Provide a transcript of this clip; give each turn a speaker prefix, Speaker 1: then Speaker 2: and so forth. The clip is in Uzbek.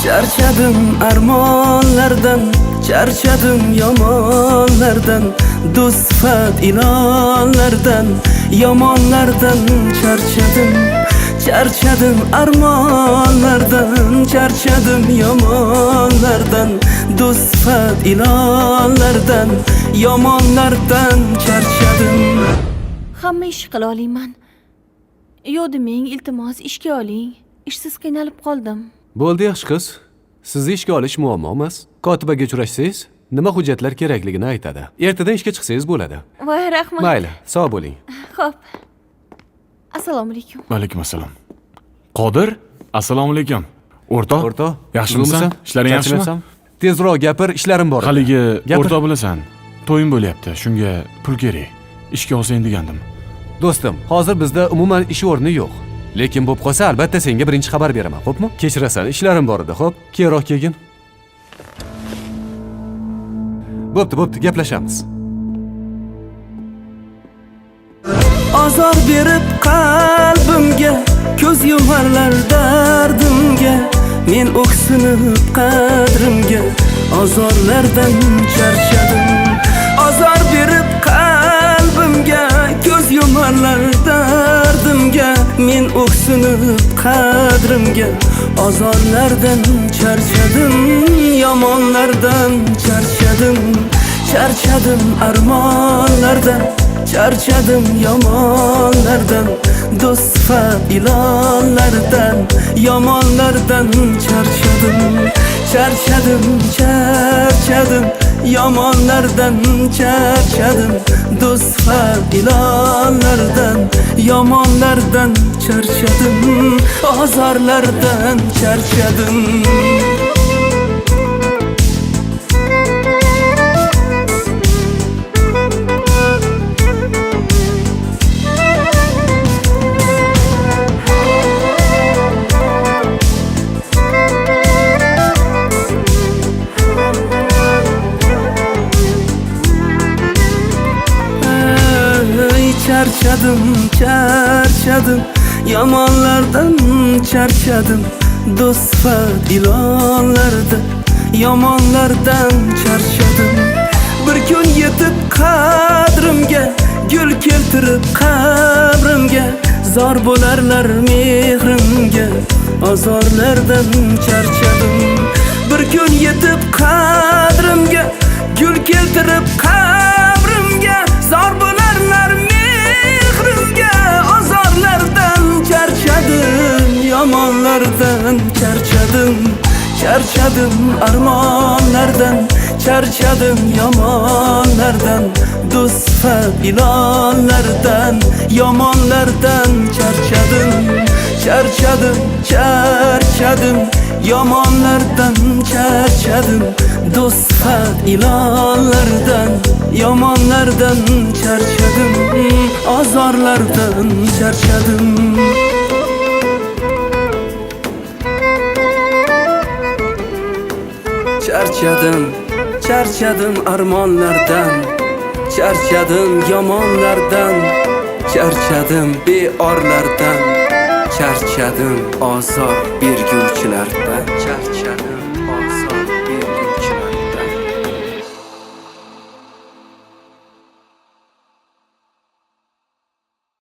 Speaker 1: Charchadim armonlardan, charchadim yomonlardan, do'st sifat ilonlardan, yomonlardan charchadim. Charchadim armonlardan, charchadim yomonlardan, do'st sifat ilonlardan, yomonlardan charchadim.
Speaker 2: Hamma ish qila olaman. Yo'q demang, iltimos ishga oling. Ishsiz qiynalib qoldim.
Speaker 3: Bo'ldi yaxshi qiz. Sizni ishga olish muammo emas. Kotibaga uchrashsangiz, nima hujjatlar kerakligini aytadi. Ertadan ishga chiqsangiz bo'ladi.
Speaker 2: Voy, rahmat.
Speaker 3: Mayli, sog' bo'ling.
Speaker 2: Xo'p. Assalomu alaykum.
Speaker 4: Alaykum assalom. Qodir, assalomu alaykum. O'rtoq. Yaxshimisan? Ishlaring yaxshimi?
Speaker 3: Tezroq gapir, ishlarim bor.
Speaker 4: Haligi o'rtoq bilasan, to'yim bo'lyapti. Shunga pul kerak. Ishga olsang degandim.
Speaker 3: Do'stim, hozir bizda umuman ish o'rni yo'q. Lekin bo'p qolsa, albatta senga birinchi xabar beraman, xo'pmi? Kechirasan, ishlarim bor edi, xo'p? Keyinroq kelgin. Bo'pti, gaplashamiz.
Speaker 1: Azor berib qalbimga, ko'z yumarlar dardimga, men o'ksinib qadrimga, azorlardan charchadim. Azor berib qalbimga, ko'z yumarlar dardimga, men o'ksinib qadrimga, azorlardan charchadim, yomonlardan charchadim. Charchadim armonlardan, charchadim yomonlardan, do'st sifat ilonlardan, yomonlardan charchadim. Charchadim, charchadim, yomonlardan charchadim, do'st sifat ilonlardan, yomonlardan charchadim, azorlardan charchadim. Charchadim, yomonlardan charchadim, do'st sifat ilonlarda, yomonlardan charchadim. Bir kun yetib qadrimga, gul keltirib qabrimga, zor bo'larlar mehrimga, azorlardan charchadim. Bir kun yetib qadrimga, gul keltirib qabrimga, zor bo'larlar azorlardan charchadim, yomonlardan charchadim. Charchadim armonlardan, charchadim yomonlardan, do'st sifat ilonlardan, yomonlardan charchadim. Charchadim, charchadim, yomonlardan charchadim, do'st sifat ilonlardan, yomonlardan charchadim, azorlardan charchadim. Charchadim, charchadim armonlardan, charchadim yomonlardan, charchadim beorlardan, charchadim azor berguvchilardan, charchadim.